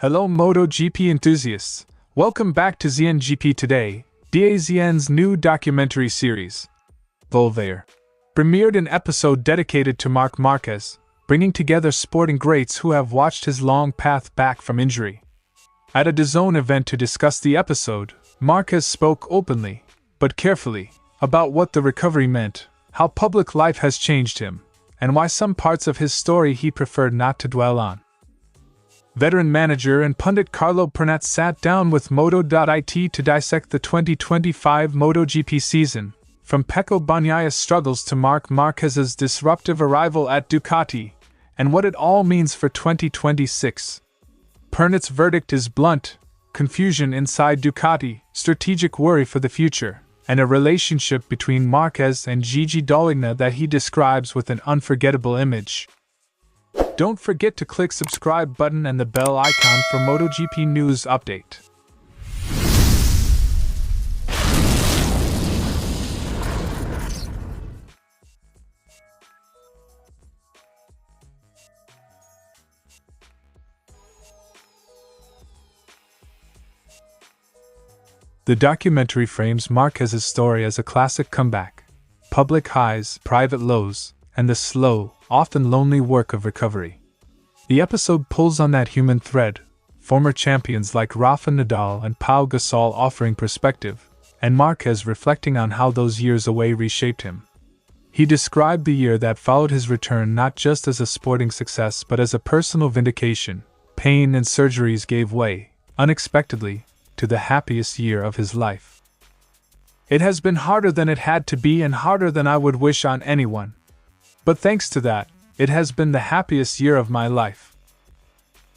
Hello MotoGP enthusiasts, welcome back to ZNGP Today, DAZN's new documentary series, Volver. Premiered an episode dedicated to Marc Márquez, bringing together sporting greats who have watched his long path back from injury. At a DAZN event to discuss the episode, Márquez spoke openly, but carefully, about what the recovery meant, how public life has changed him, and why some parts of his story he preferred not to dwell on. Veteran manager and pundit Carlo Pernat sat down with Moto.it to dissect the 2025 MotoGP season, from Pecco Bagnaia's struggles to Marc Márquez's disruptive arrival at Ducati, and what it all means for 2026. Pernat's verdict is blunt: confusion inside Ducati, strategic worry for the future, and a relationship between Marquez and Gigi Dall'Igna that he describes with an unforgettable image. Don't forget to click subscribe button and the bell icon for MotoGP news update. The documentary frames Márquez's story as a classic comeback, public highs, private lows, and the slow, often lonely work of recovery. The episode pulls on that human thread, former champions like Rafa Nadal and Pau Gasol offering perspective, and Márquez reflecting on how those years away reshaped him. He described the year that followed his return not just as a sporting success but as a personal vindication. Pain and surgeries gave way, unexpectedly, to the happiest year of his life. It has been harder than it had to be and harder than I would wish on anyone. But thanks to that, it has been the happiest year of my life.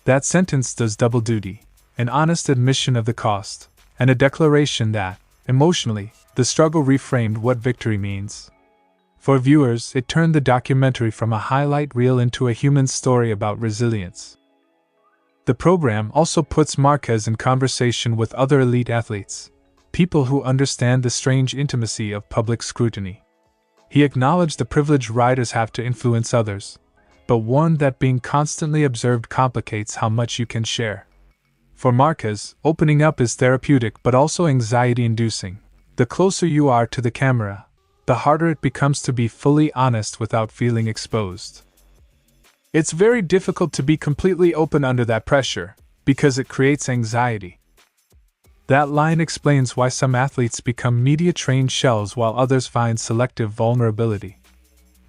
That sentence does double duty: an honest admission of the cost, and a declaration that, emotionally, the struggle reframed what victory means. For viewers, it turned the documentary from a highlight reel into a human story about resilience. The program also puts Márquez in conversation with other elite athletes, people who understand the strange intimacy of public scrutiny. He acknowledged the privilege riders have to influence others, but warned that being constantly observed complicates how much you can share. For Márquez, opening up is therapeutic but also anxiety-inducing. The closer you are to the camera, the harder it becomes to be fully honest without feeling exposed. It's very difficult to be completely open under that pressure, because it creates anxiety. That line explains why some athletes become media-trained shells while others find selective vulnerability.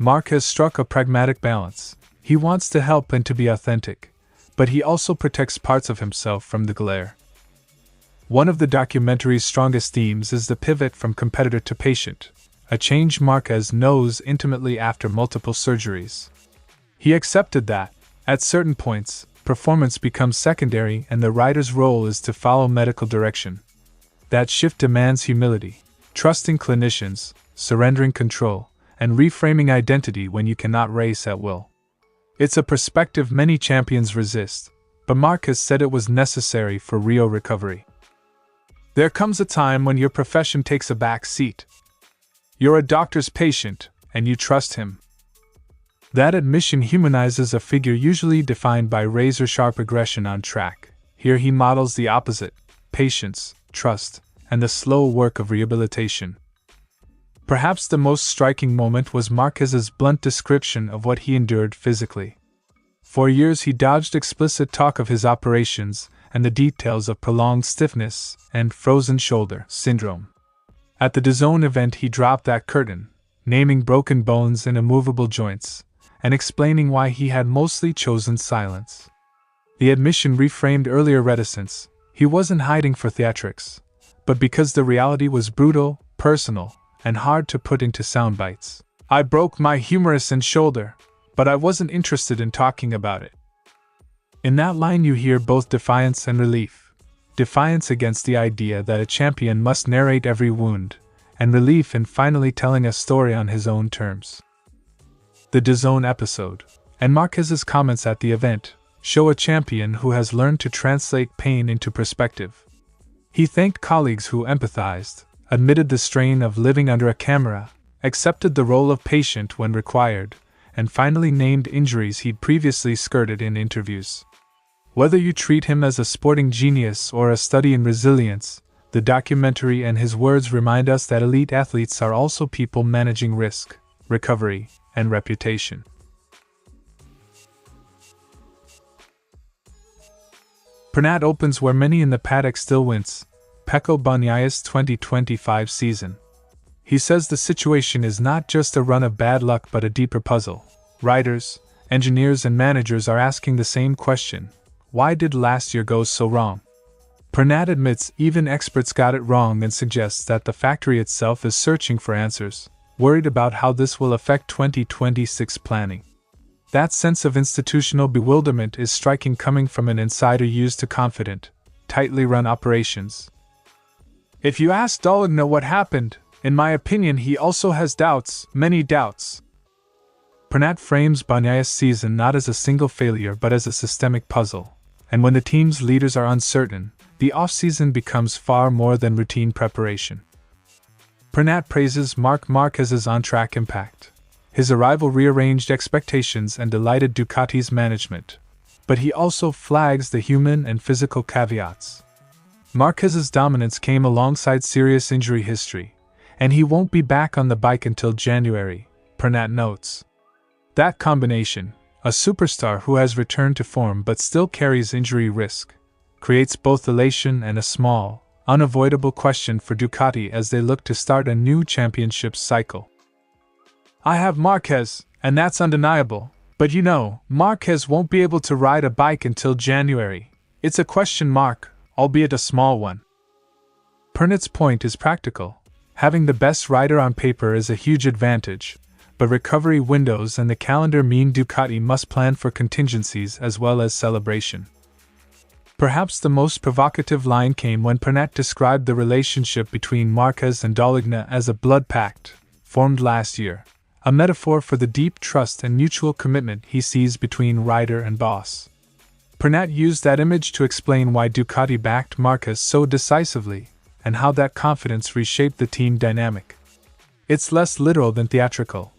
Márquez struck a pragmatic balance. He wants to help and to be authentic, but he also protects parts of himself from the glare. One of the documentary's strongest themes is the pivot from competitor to patient, a change Márquez knows intimately after multiple surgeries. He accepted that, at certain points, performance becomes secondary and the rider's role is to follow medical direction. That shift demands humility, trusting clinicians, surrendering control, and reframing identity when you cannot race at will. It's a perspective many champions resist, but Márquez said it was necessary for Rio recovery. There comes a time when your profession takes a back seat. You're a doctor's patient, and you trust him. That admission humanizes a figure usually defined by razor-sharp aggression on track. Here he models the opposite: patience, trust, and the slow work of rehabilitation. Perhaps the most striking moment was Márquez's blunt description of what he endured physically. For years he dodged explicit talk of his operations and the details of prolonged stiffness and frozen shoulder syndrome. At the DAZN event he dropped that curtain, naming broken bones and immovable joints, and explaining why he had mostly chosen silence. The admission reframed earlier reticence. He wasn't hiding for theatrics, but because the reality was brutal, personal, and hard to put into sound bites. I broke my humerus and shoulder, but I wasn't interested in talking about it. In that line you hear both defiance and relief. Defiance against the idea that a champion must narrate every wound, and relief in finally telling a story on his own terms. The DAZN episode, and Márquez's comments at the event, show a champion who has learned to translate pain into perspective. He thanked colleagues who empathized, admitted the strain of living under a camera, accepted the role of patient when required, and finally named injuries he'd previously skirted in interviews. Whether you treat him as a sporting genius or a study in resilience, the documentary and his words remind us that elite athletes are also people managing risk, recovery, and reputation. Pernat opens where many in the paddock still wince, Pecco Bagnaia's 2025 season. He says the situation is not just a run of bad luck but a deeper puzzle. Riders, engineers and managers are asking the same question: why did last year go so wrong? Pernat admits even experts got it wrong and suggests that the factory itself is searching for answers, worried about how this will affect 2026 planning. That sense of institutional bewilderment is striking coming from an insider used to confident, tightly run operations. If you ask Dall'Igna what happened, in my opinion he also has doubts, many doubts. Pernat frames Bagnaia's season not as a single failure but as a systemic puzzle, and when the team's leaders are uncertain, the off-season becomes far more than routine preparation. Pernat praises Marc Márquez's on-track impact. His arrival rearranged expectations and delighted Ducati's management, but he also flags the human and physical caveats. Márquez's dominance came alongside serious injury history, and he won't be back on the bike until January, Pernat notes. That combination, a superstar who has returned to form but still carries injury risk, creates both elation and a small, unavoidable question for Ducati as they look to start a new championship cycle. I have Marquez, and that's undeniable, but Marquez won't be able to ride a bike until January. It's a question mark, albeit a small one. Pernat's point is practical. Having the best rider on paper is a huge advantage, but recovery windows and the calendar mean Ducati must plan for contingencies as well as celebration. Perhaps the most provocative line came when Pernat described the relationship between Marquez and Dall'Igna as a blood pact, formed last year, a metaphor for the deep trust and mutual commitment he sees between rider and boss. Pernat used that image to explain why Ducati backed Marquez so decisively, and how that confidence reshaped the team dynamic. It's less literal than theatrical.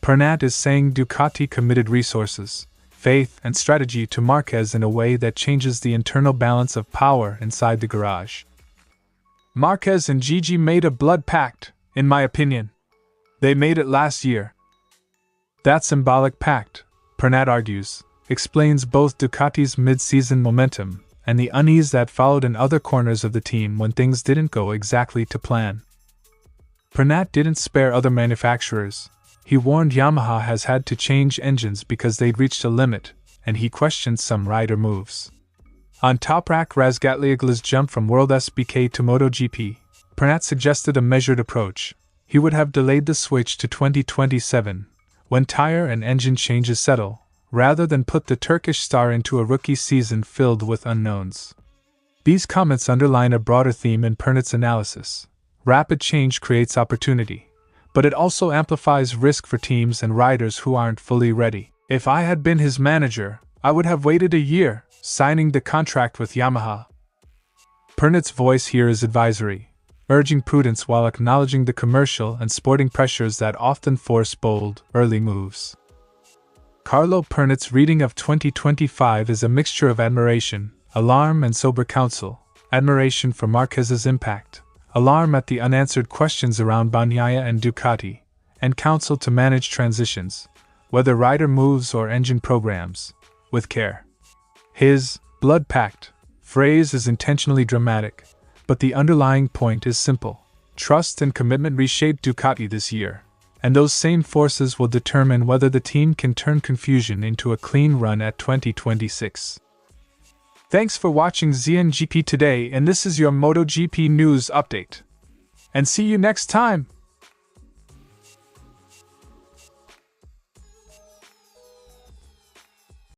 Pernat is saying Ducati committed resources, faith, and strategy to Marquez in a way that changes the internal balance of power inside the garage. Marquez and Gigi made a blood pact, in my opinion. They made it last year. That symbolic pact, Pernat argues, explains both Ducati's mid-season momentum and the unease that followed in other corners of the team when things didn't go exactly to plan. Pernat didn't spare other manufacturers. He warned Yamaha has had to change engines because they'd reached a limit, and he questioned some rider moves. On Toprak Razgatlioglu's jump from World SBK to MotoGP, Pernat suggested a measured approach. He would have delayed the switch to 2027, when tire and engine changes settle, rather than put the Turkish star into a rookie season filled with unknowns. These comments underline a broader theme in Pernat's analysis. Rapid change creates opportunity, but it also amplifies risk for teams and riders who aren't fully ready. If I had been his manager, I would have waited a year, signing the contract with Yamaha. Pernat's voice here is advisory, urging prudence while acknowledging the commercial and sporting pressures that often force bold, early moves. Carlo Pernat's reading of 2025 is a mixture of admiration, alarm and sober counsel. Admiration for Marquez's impact, alarm at the unanswered questions around Bagnaia and Ducati, and counsel to manage transitions, whether rider moves or engine programs, with care. His blood pact phrase is intentionally dramatic, but the underlying point is simple. Trust and commitment reshaped Ducati this year, and those same forces will determine whether the team can turn confusion into a clean run at 2026. Thanks for watching ZNGP Today, and this is your MotoGP news update. And see you next time!